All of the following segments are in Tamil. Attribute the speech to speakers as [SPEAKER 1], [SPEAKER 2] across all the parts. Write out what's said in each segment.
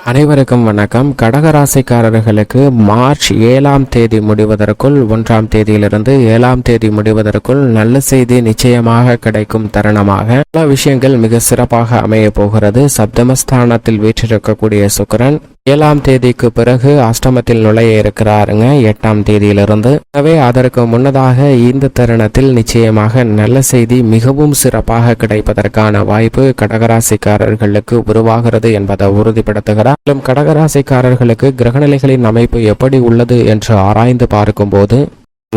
[SPEAKER 1] அனைவருக்கும் வணக்கம். கடகராசிக்காரர்களுக்கு மார்ச் 7ஆம் தேதி முடிவதற்குள் 1ஆம் தேதியிலிருந்து 7ஆம் தேதி முடிவதற்குள் நல்ல செய்தி நிச்சயமாக கிடைக்கும் தருணமாக பல விஷயங்கள் மிக சிறப்பாக அமைய போகிறது. சப்தமஸ்தானத்தில் வீற்றிருக்கக்கூடிய சுக்கிரன் 7ஆம் தேதிக்கு பிறகு அஷ்டமத்தில் நுழைய இருக்கிறாருங்க 8ஆம் தேதியிலிருந்து. எனவே அதற்கு முன்னதாக இந்த தருணத்தில் நிச்சயமாக நல்ல செய்தி மிகவும் சிறப்பாக கிடைப்பதற்கான வாய்ப்பு கடகராசிக்காரர்களுக்கு உருவாகிறது என்பதை உறுதிப்படுத்துகிறார். மேலும் கடகராசிக்காரர்களுக்கு கிரகநிலைகளின் அமைப்பு எப்படி உள்ளது என்று ஆராய்ந்து பார்க்கும்போது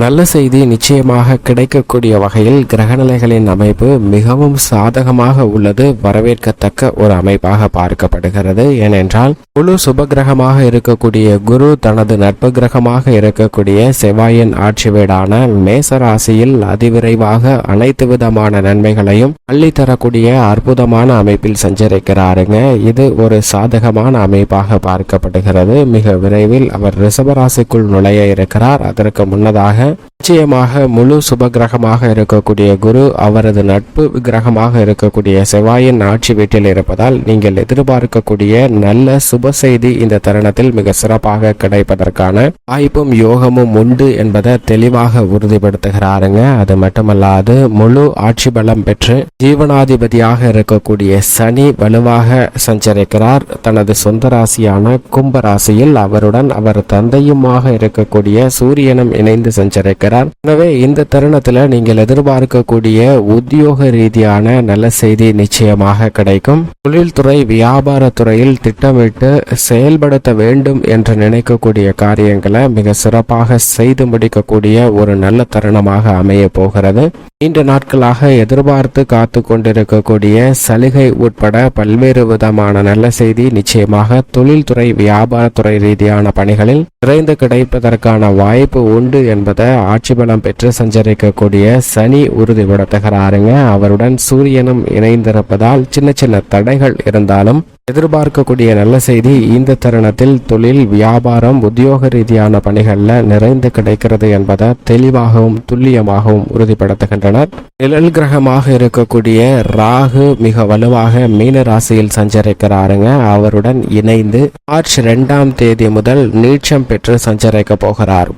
[SPEAKER 1] நல்ல செய்தி நிச்சயமாக கிடைக்கக்கூடிய வகையில் கிரகநிலைகளின் அமைப்பு மிகவும் சாதகமாக உள்ளது. வரவேற்கத்தக்க ஒரு அமைப்பாக பார்க்கப்படுகிறது. ஏனென்றால் முழு சுபகிரகமாக இருக்கக்கூடிய குரு தனது நட்பு கிரகமாக இருக்கக்கூடிய செவ்வாயின் ஆட்சி வீடான மேசராசியில் அதிவிரைவாக அனைத்து விதமான நன்மைகளையும் அள்ளித்தரக்கூடிய அற்புதமான அமைப்பில் சஞ்சரிக்கிறாருங்க. இது ஒரு சாதகமான அமைப்பாக பார்க்கப்படுகிறது. மிக விரைவில் அவர் ரிஷபராசிக்குள் நுழைய இருக்கிறார். அதற்கு முன்னதாக நிச்சயமாக முழு சுப கிரகமாக இருக்கக்கூடிய குரு அவரது நட்பு கிரகமாக இருக்கக்கூடிய செவ்வாயின் ஆட்சி வீட்டில் இருப்பதால் நீங்கள் எதிர்பார்க்கக்கூடிய நல்ல சுப செய்தி இந்த தருணத்தில் மிக சிறப்பாக கிடைப்பதற்கான வாய்ப்பும் யோகமும் உண்டு என்பதை தெளிவாக உறுதிப்படுத்துகிறாருங்க. அது மட்டுமல்லாது முழு ஆட்சி பலம் பெற்று ஜீவனாதிபதியாக இருக்கக்கூடிய சனி வலுவாக சஞ்சரிக்கிறார். தனது சொந்த ராசியான கும்ப ராசியில் அவருடன் அவர் தந்தையுமாக இருக்கக்கூடிய சூரியனும் இணைந்து சஞ்சரிக்கிறார். எனவே இந்த தருணத்தில் நீங்கள் எதிர்பார்க்கக்கூடிய உத்தியோக ரீதியான நல்ல செய்தி நிச்சயமாக கிடைக்கும். தொழில்துறை வியாபார துறையில் திட்டமிட்டு செயல்படுத்த வேண்டும் என்று நினைக்கக்கூடிய காரியங்களை மிக சிறப்பாக செய்து முடிக்கக்கூடிய ஒரு நல்ல தருணமாக அமைய போகிறது. நீண்ட நாட்களாக எதிர்பார்த்து காத்து கொண்டிருக்கக்கூடிய சலுகை உட்பட பல்வேறு விதமான நல்ல செய்தி நிச்சயமாக தொழில்துறை வியாபாரத்துறை ரீதியான பணிகளில் விரைந்து கிடைப்பதற்கான வாய்ப்பு உண்டு என்பதை ஆட்சி பலம் பெற்று சஞ்சரிக்கக்கூடிய சனி உறுதிப்படுத்துகிறாருங்க. அவருடன் சூரியனும் இணைந்திருப்பதால் சின்ன சின்ன தடைகள் இருந்தாலும் எதிர்பார்க்கக்கூடிய நல்ல செய்தி இந்த தருணத்தில் தொழில் வியாபாரம் உத்தியோக ரீதியான பணிகளில் நிறைந்து கிடைக்கிறது என்பதை தெளிவாகவும் துல்லியமாகவும் உறுதிப்படுத்துகின்றனர். நிழல் கிரகமாக இருக்கக்கூடிய ராகு மிக வலுவாக மீன ராசியில் சஞ்சரிக்கிறாருங்க. அவருடன் இணைந்து மார்ச் 2ஆம் தேதி முதல் நீச்சம் பெற்று சஞ்சரிக்க போகிறார்.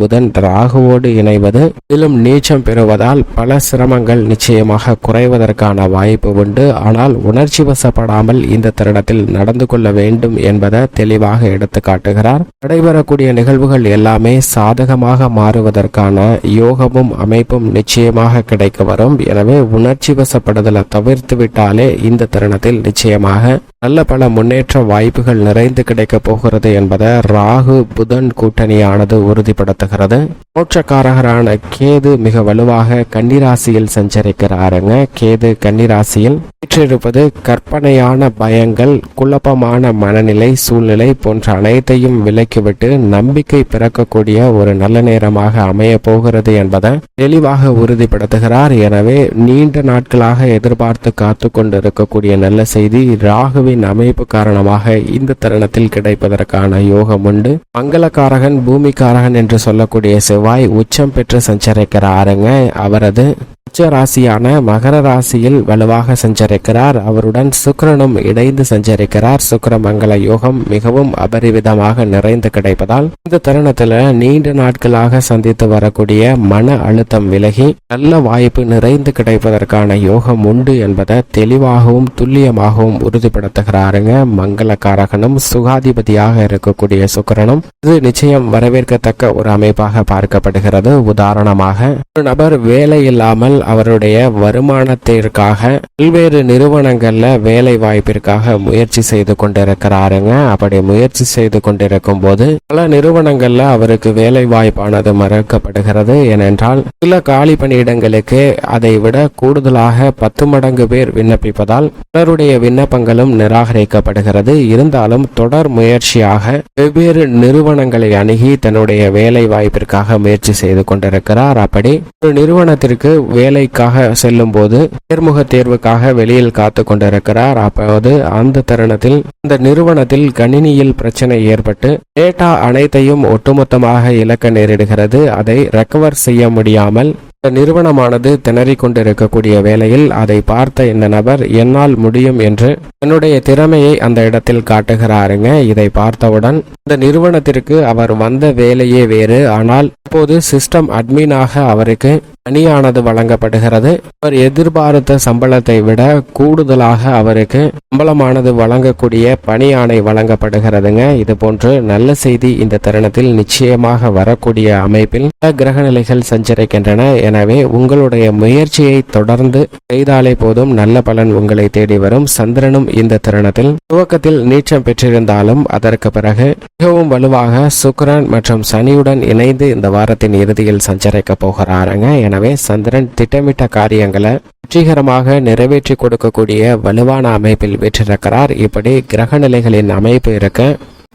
[SPEAKER 1] புதன் ராகுவோடு இணைவது மேலும் நீச்சம் பெறுவதால் பல சிரமங்கள் நிச்சயமாக குறைவதற்கான வாய்ப்பு உண்டு. ஆனால் உணர்ச்சி வசப்படாமல் இந்த தருணத்தில் நடந்து கொள்ள வேண்டும் என்பதை தெளிவாக எடுத்து காட்டுகிறார். நடைபெறக்கூடிய நிகழ்வுகள் எல்லாமே சாதகமாக மாறுவதற்கான யோகமும் அமைப்பும் நிச்சயமாக கிடைக்க வரும். எனவே உணர்ச்சி வசப்படுதலை தவிர்த்து விட்டாலே இந்த தருணத்தில் நிச்சயமாக நல்ல பல முன்னேற்ற வாய்ப்புகள் நிறைந்து கிடைக்க போகிறது என்பதை ராகு புதன் கூட்டணியானது உறுதிப்படுத்துகிறது. மோட்சக்காரகரான கேது மிக வலுவாக கன்னிராசியில் சஞ்சரிக்கிறாருங்க. கேது கன்னிராசியில் வீற்றிருப்பது கற்பனையான பயங்கள், குழப்பமான மனநிலை சூழ்நிலை போன்ற அனைத்தையும் விலக்கிவிட்டு நம்பிக்கை பிறக்கக்கூடிய ஒரு நல்ல நேரமாக அமைய போகிறது என்பதை தெளிவாக உறுதிப்படுத்துகிறார். எனவே நீண்ட நாட்களாக எதிர்பார்த்து காத்து கொண்டிருக்கக்கூடிய நல்ல செய்தி ராகுவின் அமைப்பு காரணமாக இந்த தருணத்தில் கிடைப்பதற்கான யோகம் உண்டு. மங்களக்காரகன் பூமிக்காரகன் என்று சொல்லக்கூடிய செவ்வாய் உச்சம் பெற்று சஞ்சரிக்கிறாருங்க. அவரது உச்ச ராசியான மகர ராசியில் வலுவாக சஞ்சரிக்கிறார். அவருடன் சுக்கிரனும் இணைந்து சஞ்சரிக்கிறார். சுக்கிர மங்கள யோகம் மிகவும் அபரிவிதமாக நிறைந்து கிடைப்பதால் இந்த தருணத்தில் நீண்ட நாட்களாக சந்தித்து வரக்கூடிய மன அழுத்தம் விலகி நல்ல வாய்ப்பு நிறைந்து கிடைப்பதற்கான யோகம் உண்டு என்பதை தெளிவாகவும் துல்லியமாகவும் உறுதிப்படுத்துகிறாருங்க. மங்களக்காரகனும் சுகாதிபதியாக இருக்கக்கூடிய சுக்கிரனும் இது நிச்சயம் வரவேற்கத்தக்க ஒரு அமைப்பாக பார்க்கப்படுகிறது. உதாரணமாக ஒரு நபர் வேலை இல்லாமல் அவருடைய வருமானத்திற்காக பல்வேறு நிறுவனங்கள்ல வேலை வாய்ப்பிற்காக முயற்சி செய்து கொண்டிருக்கிறாருங்க. அப்படி முயற்சி செய்து கொண்டிருக்கும் போது பல நிறுவனங்கள்ல அவருக்கு வேலை வாய்ப்பானது மறுக்கப்படுகிறது. ஏனென்றால் சில காலி பணியிடங்களுக்கு அதை விட கூடுதலாக 10 மடங்கு பேர் விண்ணப்பிப்பதால் பலருடைய விண்ணப்பங்களும் நிராகரிக்கப்படுகிறது. இருந்தாலும் தொடர் முயற்சியாக வெவ்வேறு நிறுவனங்களை அணுகி தன்னுடைய வேலை வாய்ப்பிற்காக முயற்சி செய்து கொண்டிருக்கிறார். அப்படி ஒரு நிறுவனத்திற்கு வேலைக்காக செல்லும் போது நேர்முக தேர்வுக்காக வெளியில் காத்து கொண்டிருக்கிறார். அப்போது அந்த தருணத்தில் இந்த நிறுவனத்தில் கணினியில் பிரச்சனை ஏற்பட்டு டேட்டா அனைத்தையும் ஒட்டுமொத்தமாக இழக்க நேரிடுகிறது. அதை ரெக்கவர் செய்ய முடியாமல் நிறுவனமானது திணறிக் கொண்டிருக்கக்கூடிய வேளையில் அதை பார்த்த இந்த நபர் என்னால் முடியும் என்று தன்னுடைய திறமையை அந்த இடத்தில் காட்டுகிறாருங்க. இதை பார்த்தவுடன் இந்த நிறுவனத்திற்கு அவர் வந்த வேலையே வேறு, ஆனால் இப்போது சிஸ்டம் அட்மினாக அவருக்கு பணியானது வழங்கப்படுகிறது. அவர் எதிர்பார்த்த சம்பளத்தை விட கூடுதலாக அவருக்கு சம்பளமானது வழங்கக்கூடிய பணி ஆணை வழங்கப்படுகிறதுங்க. இது போன்று நல்ல செய்தி இந்த தருணத்தில் நிச்சயமாக வரக்கூடிய அமைப்பில் கிரக நிலைகள் சஞ்சரிக்கின்றன. எனவே உங்களுடைய முயற்சியை தொடர்ந்து செய்தாலே போதும் நல்ல பலன் உங்களை தேடி வரும். சந்திரனும் இந்த தருணத்தில் துவக்கத்தில் நீச்சம் பெற்றிருந்தாலும் அதற்கு பிறகு மிகவும் வலுவாக சுக்கிரன் மற்றும் சனியுடன் இணைந்து இந்த வாரத்தின் இறுதியில் சஞ்சரிக்க போகிறாருங்க. எனவே சந்திரன் திட்டமிட்ட காரியங்களை வெற்றிகரமாக நிறைவேற்றி கொடுக்கக்கூடிய வலுவான அமைப்பில் வெற்றிருக்கிறார். இப்படி கிரக நிலைகளின் அமைப்பு இருக்க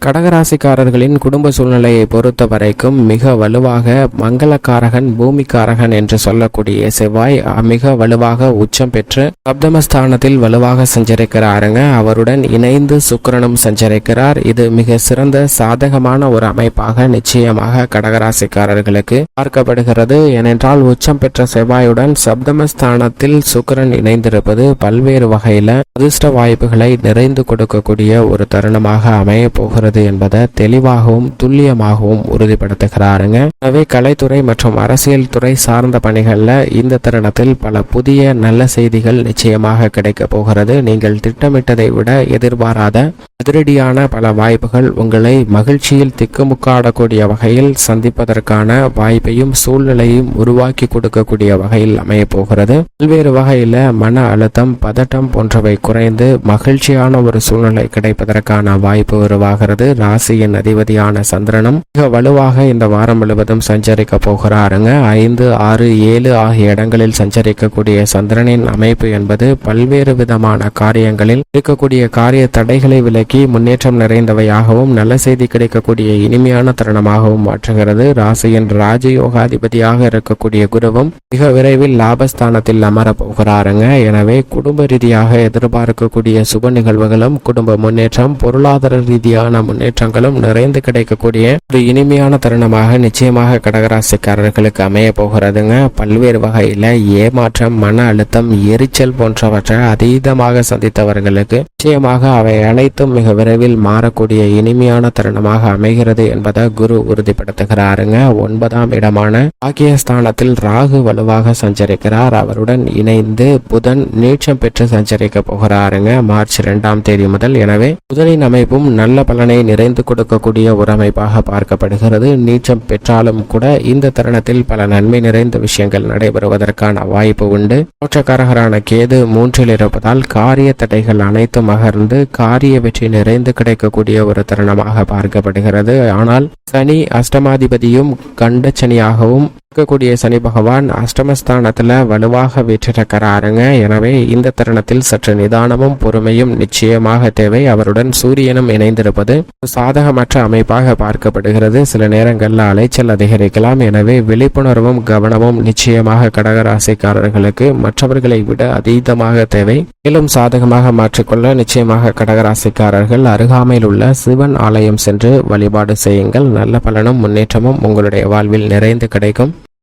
[SPEAKER 1] கடகராசிக்காரர்களின் குடும்ப சூழ்நிலையை பொறுத்த வரைக்கும் மிக வலுவாக மங்களக்காரகன் பூமிக்காரகன் என்று சொல்லக்கூடிய செவ்வாய் மிக வலுவாக உச்சம் பெற்று சப்தமஸ்தானத்தில் வலுவாக சஞ்சரிக்கிறாருங்க. அவருடன் இணைந்து சுக்கிரனும் சஞ்சரிக்கிறார். இது மிக சிறந்த சாதகமான ஒரு அமைப்பாக நிச்சயமாக கடகராசிக்காரர்களுக்கு பார்க்கப்படுகிறது. ஏனென்றால் உச்சம் பெற்ற செவ்வாயுடன் சப்தமஸ்தானத்தில் சுக்கிரன் இணைந்திருப்பது பல்வேறு வகையில அதிர்ஷ்ட வாய்ப்புகளை நிறைந்து கொடுக்கக்கூடிய ஒரு தருணமாக அமைய போகிறது என்பதை தெளிவாகவும் துல்லியமாகவும் உறுதிப்படுத்துகிறாருங்க. எனவே கலைத்துறை மற்றும் அரசியல் துறை சார்ந்த பணிகள்ல இந்த தருணத்தில் பல புதிய நல்ல செய்திகள் நிச்சயமாக கிடைக்க போகிறது. நீங்கள் திட்டமிட்டதை விட எதிர்பாராத அதிரடியான பல வாய்ப்புகள் உங்களை மகிழ்ச்சியில் திக்குமுக்காடக்கூடிய வகையில் சந்திப்பதற்கான வாய்ப்பையும் சூழ்நிலையும் உருவாக்கி கொடுக்கக்கூடிய வகையில் அமைய போகிறது. பல்வேறு வகையில மன அழுத்தம், பதட்டம் போன்றவை குறைந்து மகிழ்ச்சியான ஒரு சூழ்நிலை கிடைப்பதற்கான வாய்ப்பு உருவாகிறது. ராசியின் அதிபதியான சந்திரனும் மிக வலுவாக இந்த வாரம் முழுவதும் சஞ்சரிக்க போகிறாருங்க. 5, 6, 7 ஆகிய இடங்களில் சஞ்சரிக்கக்கூடிய சந்திரனின் அமைப்பு என்பது பல்வேறு விதமான காரியங்களில் இருக்கக்கூடிய காரிய தடைகளை விலக்கி முன்னேற்றம் நிறைந்தவையாகவும் நல்ல செய்தி கிடைக்கக்கூடிய இனிமையான தருணமாகவும் மாற்றுகிறது. ராசியின் ராஜயோகாதிபதியாக இருக்கக்கூடிய குருவும் மிக விரைவில் லாபஸ்தானத்தில் அமர போகிறாருங்க. எனவே குடும்ப ரீதியாக எதிர்பார்க்கக்கூடிய சுப நிகழ்வுகளும் குடும்ப முன்னேற்றம், பொருளாதார ரீதியான முன்னேற்றங்களும் நிறைந்து கிடைக்கக்கூடிய ஒரு இனிமையான தருணமாக நிச்சயமாக கடகராசிக்காரர்களுக்கு அமைய போகிறதுங்க. பல்வேறு வகையில ஏமாற்றம், மன அழுத்தம், எரிச்சல் போன்றவற்றை அதீதமாக சந்தித்தவர்களுக்கு நிச்சயமாக அவை அனைத்தும் மிக விரைவில் மாறக்கூடிய இனிமையான தருணமாக அமைகிறது என்பதை குரு உறுதிப்படுத்துகிறாருங்க. 9ஆம் இடமான பாக்கியஸ்தானத்தில் ராகு வலுவாக சஞ்சரிக்கிறார். அவருடன் இணைந்து புதன் நீச்சம் பெற்று சஞ்சரிக்க போகிறாருங்க மார்ச் 2ஆம் தேதி முதல். எனவே புதனின் அமைப்பும் நல்ல பலனை நிறைந்து கொடுக்கக்கூடிய ஒரு அமைப்பாக பார்க்கப்படுகிறது. நீச்சம் பெற்றாலும் கூட இந்த தருணத்தில் பல நன்மை நிறைந்த விஷயங்கள் நடைபெறுவதற்கான வாய்ப்பு உண்டு. மோட்சக்காரகரான கேது 3இல் இருப்பதால் காரிய தடைகள் அனைத்தும் அகர்ந்து காரிய வெற்றி நிறைந்து கிடைக்கக்கூடிய ஒரு தருணமாக பார்க்கப்படுகிறது. ஆனால் சனி அஷ்டமாதிபதியும் கண்ட சனியாகவும் இருக்கக்கூடிய சனி பகவான் அஷ்டமஸ்தானத்துல வலுவாக வீற்றிருக்கிறாருங்க. எனவே இந்த தருணத்தில் சற்று நிதானமும் பொறுமையும் நிச்சயமாக தேவை. அவருடன் சூரியனும் இணைந்திருப்பது சாதகமற்ற அமைப்பாக பார்க்கப்படுகிறது. சில நேரங்களில் அலைச்சல் அதிகரிக்கலாம். எனவே விழிப்புணர்வும் கவனமும் நிச்சயமாக கடகராசிக்காரர்களுக்கு மற்றவர்களை விட அதீதமாக தேவை. மேலும் சாதகமாக மாற்றிக்கொள்ள நிச்சயமாக கடகராசிக்காரர்கள் அருகாமையில் உள்ள சிவன் ஆலயம் சென்று வழிபாடு செய்யுங்கள். நல்ல பலனும் முன்னேற்றமும் உங்களுடைய வாழ்வில் நிறைந்து கிடைக்கும்.